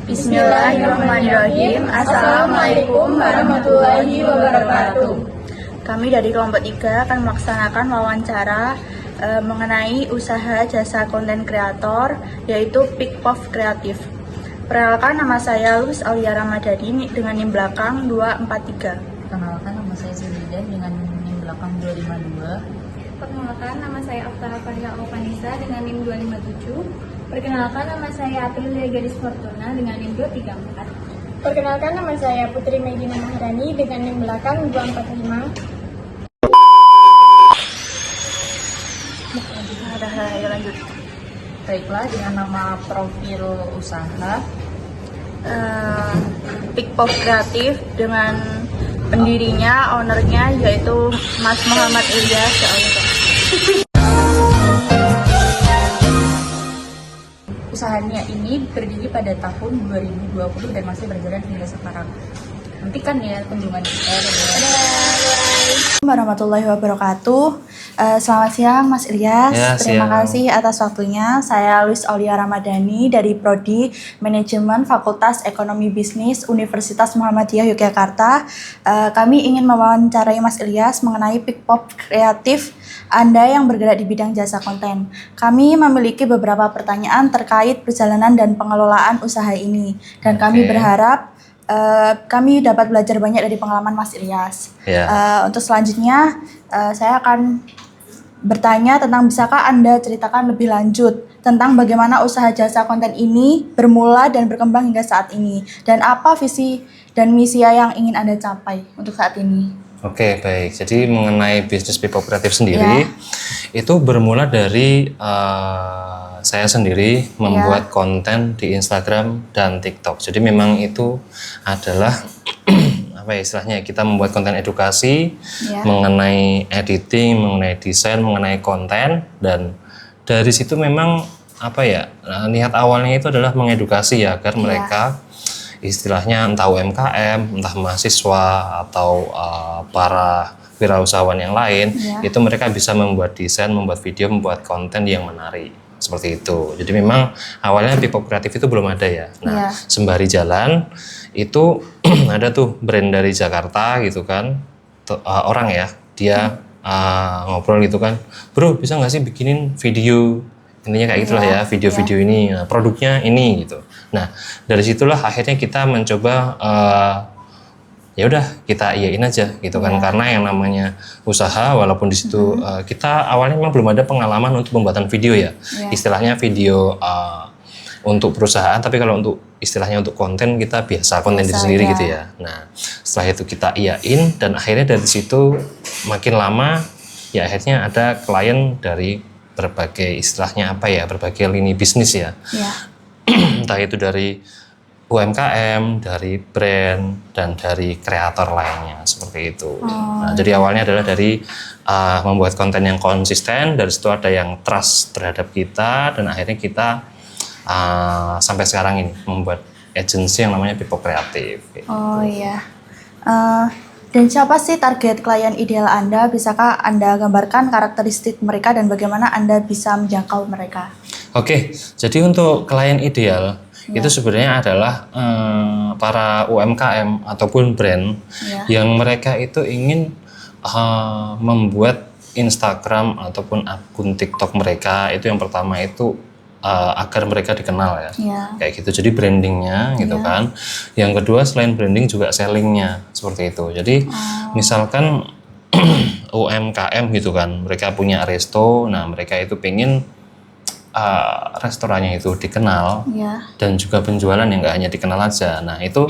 Bismillahirrahmanirrahim. Assalamualaikum warahmatullahi wabarakatuh. Kami dari kelompok 3 akan melaksanakan wawancara mengenai usaha jasa konten kreator, yaitu Pikpov Kreatif. Perkenalkan, nama saya Luz Aulia Ramadhani dengan NIM belakang 243. Perkenalkan, nama saya Zuridan dengan NIM belakang 252. Perkenalkan, nama saya Aftah Faria Alvanisa dengan NIM 257. Perkenalkan, nama saya Aprilia Gadis Fortuna dengan NIM 234. Perkenalkan, nama saya Putri Medina Maharani dengan NIM belakang 245. Ayo lanjut. Baiklah, dengan nama profil usaha Pikpov Kreatif dengan pendirinya, ownernya yaitu Mas Muhammad Ilyas. Usahanya ini berdiri pada tahun 2020 dan masih berjalan hingga sekarang. Nantikan ya kunjungan kita. Warahmatullahi wabarakatuh. Selamat siang Mas Ilyas. Ya, Terima siang. kasih atas waktunya. Saya Luz Aulia Ramadhani dari Prodi Manajemen Fakultas Ekonomi Bisnis Universitas Muhammadiyah Yogyakarta. Kami ingin mewawancarai Mas Ilyas mengenai Pikpov Kreatif, Anda yang bergerak di bidang jasa konten. Kami memiliki beberapa pertanyaan terkait perjalanan dan pengelolaan usaha ini, dan kami berharap kami dapat belajar banyak dari pengalaman Mas Ilyas. Untuk selanjutnya, saya akan bertanya tentang, bisakah Anda ceritakan lebih lanjut tentang bagaimana usaha jasa konten ini bermula dan berkembang hingga saat ini, dan apa visi dan misi yang ingin Anda capai untuk saat ini? Oke, baik. Jadi mengenai bisnis Pikpov Kreatif sendiri, itu bermula dari saya sendiri membuat konten di Instagram dan TikTok. Jadi memang itu adalah apa ya istilahnya, kita membuat konten edukasi mengenai editing, mengenai desain, mengenai konten, dan dari situ memang apa ya, niat awalnya itu adalah mengedukasi ya, agar mereka istilahnya entah UMKM, entah mahasiswa atau para wirausahawan yang lain, itu mereka bisa membuat desain, membuat video, membuat konten yang menarik. Seperti itu. Jadi memang awalnya Pikpov Kreatif itu belum ada ya. Nah, sembari jalan itu ada tuh brand dari Jakarta gitu kan, orang ya, dia ngobrol gitu kan, bro bisa nggak sih bikinin video, intinya kayak gitulah ya, video-video ini, nah, produknya ini gitu. Nah dari situlah akhirnya kita mencoba ya udah kita iyain aja gitu kan, karena yang namanya usaha, walaupun di situ kita awalnya memang belum ada pengalaman untuk pembuatan video ya, istilahnya video untuk perusahaan, tapi kalau untuk istilahnya untuk konten kita biasa konten diri sendiri gitu ya. Nah setelah itu kita iyain, dan akhirnya dari situ makin lama ya akhirnya ada klien dari berbagai istilahnya apa ya, berbagai lini bisnis ya. Entah itu dari UMKM, dari brand, dan dari kreator lainnya, seperti itu. Nah, jadi awalnya adalah dari membuat konten yang konsisten, dari situ ada yang trust terhadap kita, dan akhirnya kita sampai sekarang ini membuat agensi yang namanya Pikpov Kreatif. Gitu. Dan siapa sih target klien ideal Anda? Bisakah Anda gambarkan karakteristik mereka dan bagaimana Anda bisa menjangkau mereka? Oke, jadi untuk klien ideal itu sebenarnya adalah para UMKM ataupun brand yang mereka itu ingin membuat Instagram ataupun akun TikTok mereka itu yang pertama itu agar mereka dikenal ya, kayak gitu. Jadi brandingnya gitu kan. Yang kedua selain branding juga sellingnya seperti itu. Jadi misalkan UMKM gitu kan, mereka punya resto, nah mereka itu pengen restorannya itu dikenal dan juga penjualan yang nggak hanya dikenal aja. Nah itu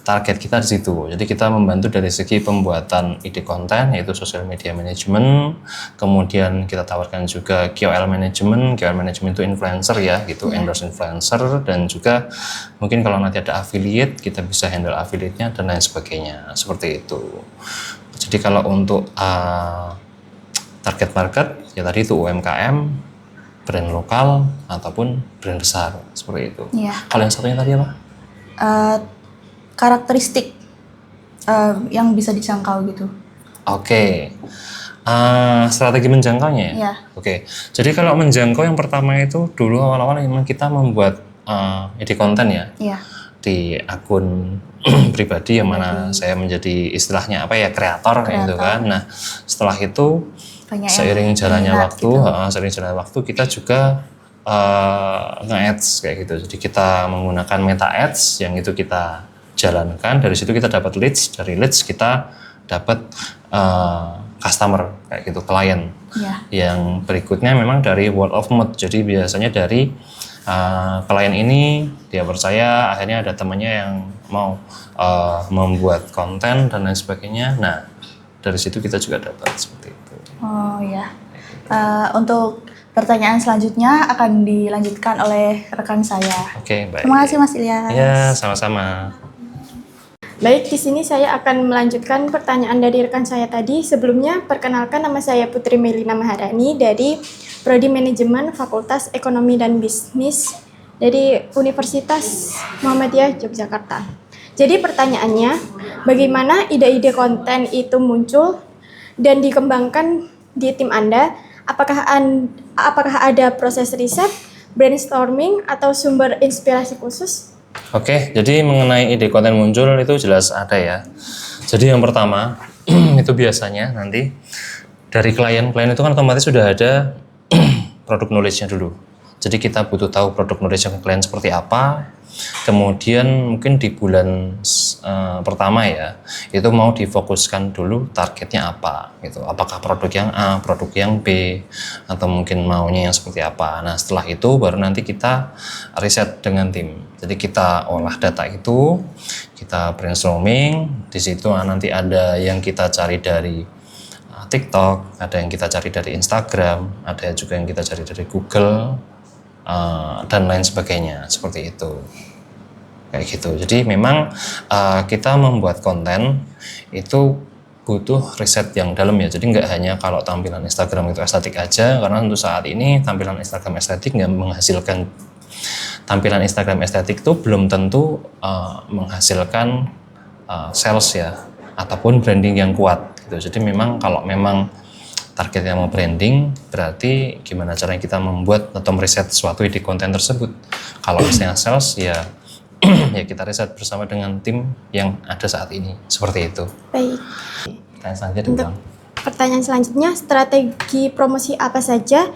target kita di situ. Jadi kita membantu dari segi pembuatan ide konten, yaitu social media management, kemudian kita tawarkan juga KOL management. KOL management itu influencer ya, gitu, endorse influencer, dan juga mungkin kalau nanti ada affiliate kita bisa handle affiliate-nya dan lain sebagainya. Seperti itu. Jadi kalau untuk target market ya tadi itu UMKM, brand lokal ataupun brand besar, seperti itu. Kalau yang satunya tadi apa? Karakteristik yang bisa dijangkau gitu. Oke. Strategi menjangkaunya ya? Oke. Jadi kalau menjangkau yang pertama itu dulu awal-awal memang kita membuat ide konten ya. di akun pribadi yang mana saya menjadi istilahnya apa ya, kreator kayak gitu kan. Nah, setelah itu Banyak yang seiring jalannya minat waktu, seiring jalannya waktu kita juga nge-ads kayak gitu. Jadi kita menggunakan meta ads yang itu kita jalankan, dari situ kita dapat leads, dari leads kita dapat customer kayak gitu, klien. Yang berikutnya memang dari word of mouth. Jadi biasanya dari klien ini dia percaya, akhirnya ada temannya yang mau membuat konten dan lain sebagainya. Nah, dari situ kita juga dapat seperti itu. Oh ya. Untuk pertanyaan selanjutnya akan dilanjutkan oleh rekan saya. Oke, baik. Terima kasih Mas Ilyas. Ya, sama-sama. Baik, di sini saya akan melanjutkan pertanyaan dari rekan saya tadi. Sebelumnya, perkenalkan nama saya Putri Melina Maharani dari Prodi Manajemen Fakultas Ekonomi dan Bisnis dari Universitas Muhammadiyah Yogyakarta. Jadi pertanyaannya, bagaimana ide-ide konten itu muncul dan dikembangkan di tim Anda? Apakah ada proses riset, brainstorming, atau sumber inspirasi khusus? Oke, jadi mengenai ide konten muncul itu jelas ada ya. Jadi yang pertama itu biasanya nanti dari klien itu kan otomatis sudah ada produk knowledge-nya dulu. Jadi kita butuh tahu produk knowledge klien seperti apa. Kemudian mungkin di bulan pertama ya, itu mau difokuskan dulu targetnya apa gitu. Apakah produk yang A, produk yang B, atau mungkin maunya yang seperti apa. Nah, setelah itu baru nanti kita riset dengan tim. Jadi kita olah data itu, kita brainstorming, di situ nanti ada yang kita cari dari TikTok, ada yang kita cari dari Instagram, ada juga yang kita cari dari Google, dan lain sebagainya, seperti itu. Kayak gitu. Jadi memang kita membuat konten itu butuh riset yang dalam ya. Jadi nggak hanya kalau tampilan Instagram itu estetik aja, karena untuk saat ini tampilan Instagram estetik nggak menghasilkan, tampilan Instagram estetik itu belum tentu menghasilkan sales ya, ataupun branding yang kuat gitu. Jadi memang kalau memang targetnya mau branding, berarti gimana caranya kita membuat atau meriset suatu ide konten tersebut. Kalau misalnya sales ya ya kita riset bersama dengan tim yang ada saat ini, seperti itu. Baik. Pertanyaan selanjutnya, Untuk pertanyaan selanjutnya, strategi promosi apa saja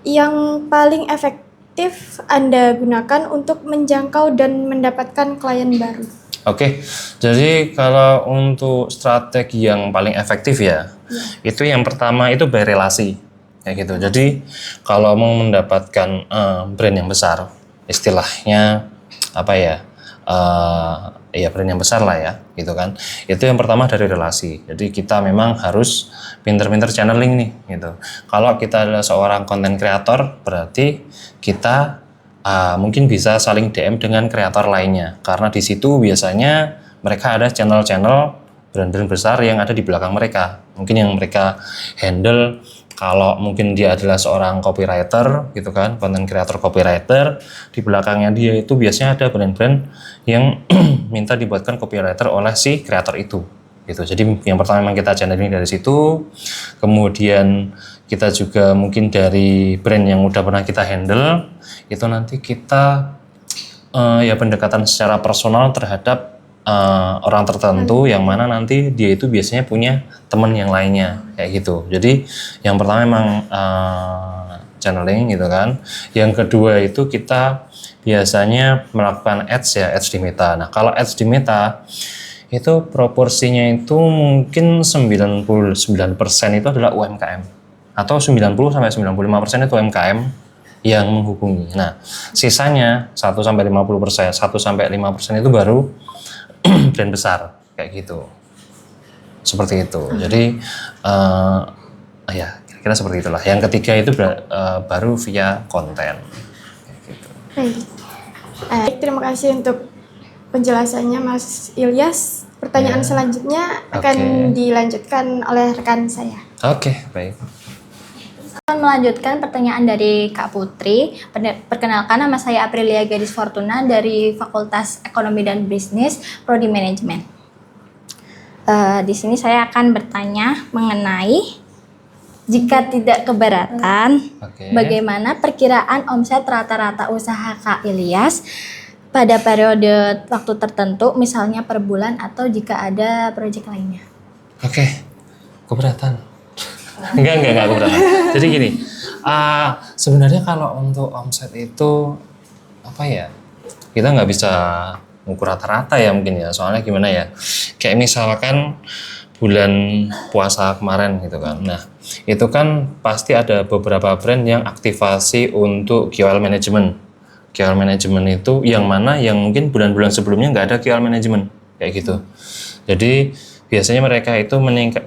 yang paling efektif Anda gunakan untuk menjangkau dan mendapatkan klien baru? Oke, jadi kalau untuk strategi yang paling efektif ya, itu yang pertama itu by relasi, kayak gitu. Jadi kalau mau mendapatkan brand yang besar, istilahnya apa ya, ya brand yang besar lah ya, gitu kan. Itu yang pertama dari relasi. Jadi kita memang harus pinter-pinter channeling nih, gitu. Kalau kita adalah seorang content creator, berarti kita mungkin bisa saling DM dengan kreator lainnya, karena di situ biasanya mereka ada channel-channel brand-brand besar yang ada di belakang mereka. Mungkin yang mereka handle, kalau mungkin dia adalah seorang copywriter gitu kan, content creator copywriter, di belakangnya dia itu biasanya ada brand-brand yang minta dibuatkan copywriter oleh si kreator itu gitu. Jadi yang pertama memang kita channeling dari situ, kemudian kita juga mungkin dari brand yang udah pernah kita handle, itu nanti kita ya pendekatan secara personal terhadap orang tertentu yang mana nanti dia itu biasanya punya teman yang lainnya kayak gitu. Jadi yang pertama memang channeling gitu kan. Yang kedua itu kita biasanya melakukan ads ya, ads di Meta. Nah, kalau ads di Meta itu proporsinya itu mungkin 99% itu adalah UMKM atau 90-95% itu UMKM yang menghubungi. Nah, sisanya 1-50%, 1-5% itu baru brand besar kayak gitu, seperti itu. Jadi ya kira-kira seperti itulah. Yang ketiga itu baru via konten kayak gitu. Baik, terima kasih untuk penjelasannya Mas Ilyas. Pertanyaan selanjutnya akan dilanjutkan oleh rekan saya. Oke, baik. Akan melanjutkan pertanyaan dari Kak Putri. Perkenalkan, nama saya Aprilia Gadis Fortuna dari Fakultas Ekonomi dan Bisnis, Prodi Manajemen. Di sini saya akan bertanya mengenai jika tidak keberatan, bagaimana perkiraan omset rata-rata usaha Kak Ilyas pada periode waktu tertentu, misalnya per bulan atau jika ada proyek lainnya. Oke, keberatan. Enggak keberatan. Jadi gini, sebenarnya kalau untuk omset itu apa ya? Kita nggak bisa ngukur rata-rata ya mungkin ya. Soalnya gimana ya? Kayak misalkan bulan puasa kemarin gitu kan. Nah, itu kan pasti ada beberapa brand yang aktivasi untuk KOL management. KOL management itu yang mana yang mungkin bulan-bulan sebelumnya nggak ada KOL management kayak gitu. Jadi biasanya mereka itu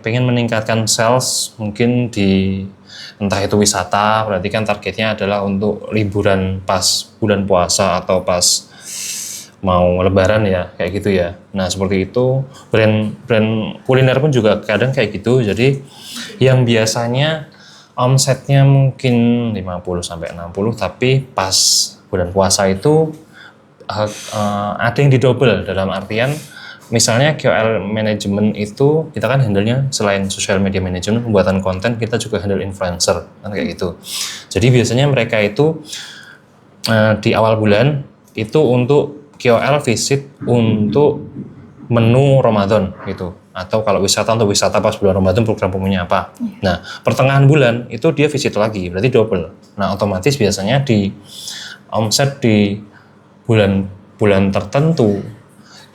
pengen meningkatkan sales mungkin di entah itu wisata, berarti kan targetnya adalah untuk liburan pas bulan puasa atau pas mau lebaran ya kayak gitu ya. Nah seperti itu brand kuliner pun juga kadang kayak gitu. Jadi yang biasanya omsetnya mungkin 50 sampai 60 tapi pas bulan puasa itu ada yang didouble dalam artian misalnya KOL management itu kita kan handle-nya selain social media management pembuatan konten kita juga handle influencer kan kayak gitu. Jadi biasanya mereka itu di awal bulan itu untuk KOL visit untuk menu Ramadan gitu atau kalau wisata untuk wisata pas bulan Ramadan program-programnya apa. Nah pertengahan bulan itu dia visit lagi berarti double. Nah otomatis biasanya di omset di bulan tertentu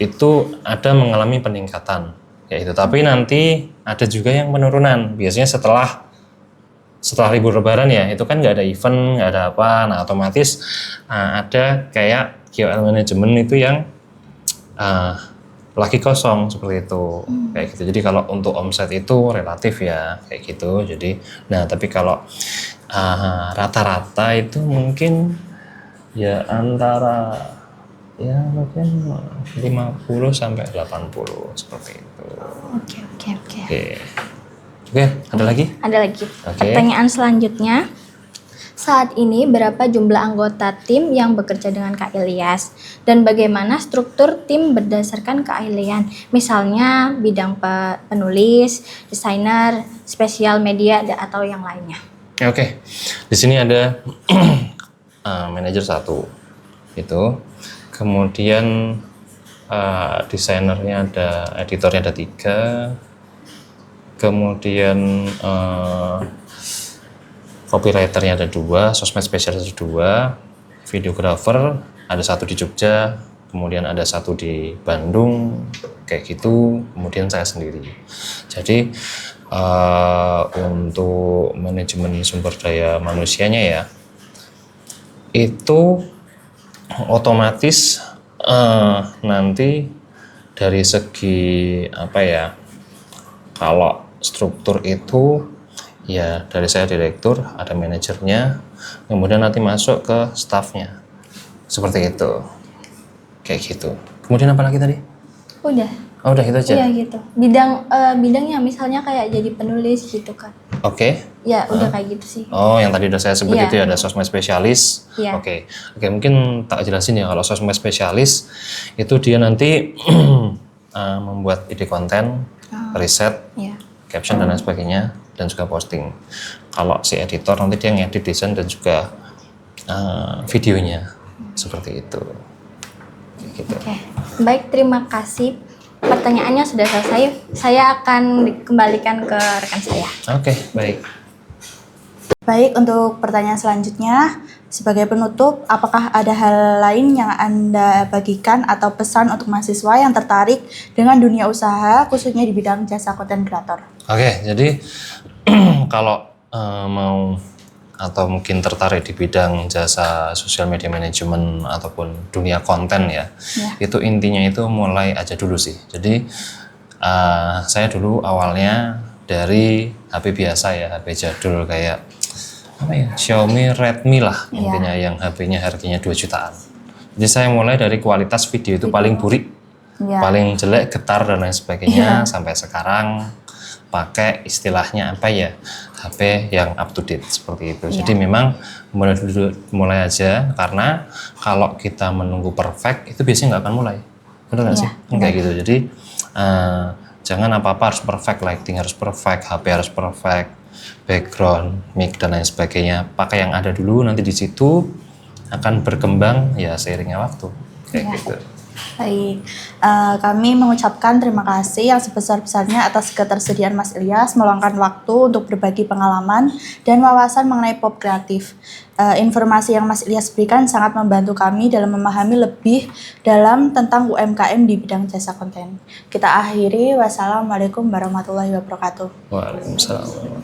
itu ada mengalami peningkatan kayak itu. Tapi nanti ada juga yang penurunan. Biasanya setelah libur lebaran ya, itu kan nggak ada event, nggak ada apa. Nah otomatis ada kayak KOL manajemen itu yang lagi kosong seperti itu kayak gitu. Jadi kalau untuk omset itu relatif ya kayak gitu. Jadi nah tapi kalau rata-rata itu mungkin ya antara ya mungkin 50 sampai 80 seperti itu. Oke, ada lagi? Ada lagi. Oke. Pertanyaan selanjutnya. Saat ini berapa jumlah anggota tim yang bekerja dengan Kak Ilyas? Dan bagaimana struktur tim berdasarkan keahlian? Misalnya bidang penulis, desainer, spesial media, atau yang lainnya. Oke. Di sini ada manajer 1 itu. Kemudian desainernya ada, editornya ada 3. Kemudian copywriternya ada 2, sosmed spesialis ada 2, videografer ada 1 di Jogja, kemudian ada 1 di Bandung, kayak gitu. Kemudian saya sendiri. Jadi untuk manajemen sumber daya manusianya ya, itu otomatis nanti dari segi apa ya, kalau struktur itu ya dari saya direktur, ada manajernya, kemudian nanti masuk ke staffnya seperti itu kayak gitu. Kemudian apa lagi tadi? Udah gitu aja. Iya gitu. Bidangnya misalnya kayak jadi penulis gitu kan. Oke. Ya udah kayak gitu sih. Oh, yang tadi udah saya sebut Iya. itu ya, ada sosmed spesialis. Iya. Oke, mungkin tak jelasin ya. Kalau sosmed spesialis itu dia nanti membuat ide konten, riset, Iya. caption dan lain sebagainya, dan juga posting. Kalau si editor nanti dia ngedit desain dan juga videonya seperti itu. Gitu. Oke. Baik, terima kasih. Pertanyaannya sudah selesai. Saya akan kembalikan ke rekan saya. Oke, baik. Baik, untuk pertanyaan selanjutnya, sebagai penutup, apakah ada hal lain yang Anda bagikan atau pesan untuk mahasiswa yang tertarik dengan dunia usaha, khususnya di bidang jasa konten kreator? Oke, jadi kalau mau atau mungkin tertarik di bidang jasa social media management ataupun dunia konten ya, itu intinya itu mulai aja dulu sih. Jadi saya dulu awalnya dari HP biasa ya, HP jadul kayak apa ya, Xiaomi, Redmi lah intinya, yang HP-nya harganya 2 jutaan. Jadi saya mulai dari kualitas video itu paling burik, paling jelek, getar dan lain sebagainya, sampai sekarang pakai istilahnya apa ya, HP yang up to date seperti itu. Jadi memang mulai aja, karena kalau kita menunggu perfect itu biasanya nggak akan mulai, benar nggak sih? Kayak gitu. Jadi jangan apa-apa harus perfect, lighting harus perfect, HP harus perfect, background, mic dan lain sebagainya. Pakai yang ada dulu, nanti di situ akan berkembang ya seiringnya waktu. kayak gitu. Baik, kami mengucapkan terima kasih yang sebesar-besarnya atas ketersediaan Mas Ilyas meluangkan waktu untuk berbagi pengalaman dan wawasan mengenai pop kreatif. Informasi yang Mas Ilyas berikan sangat membantu kami dalam memahami lebih dalam tentang UMKM di bidang jasa konten. Kita akhiri, wassalamualaikum warahmatullahi wabarakatuh. Waalaikumsalam.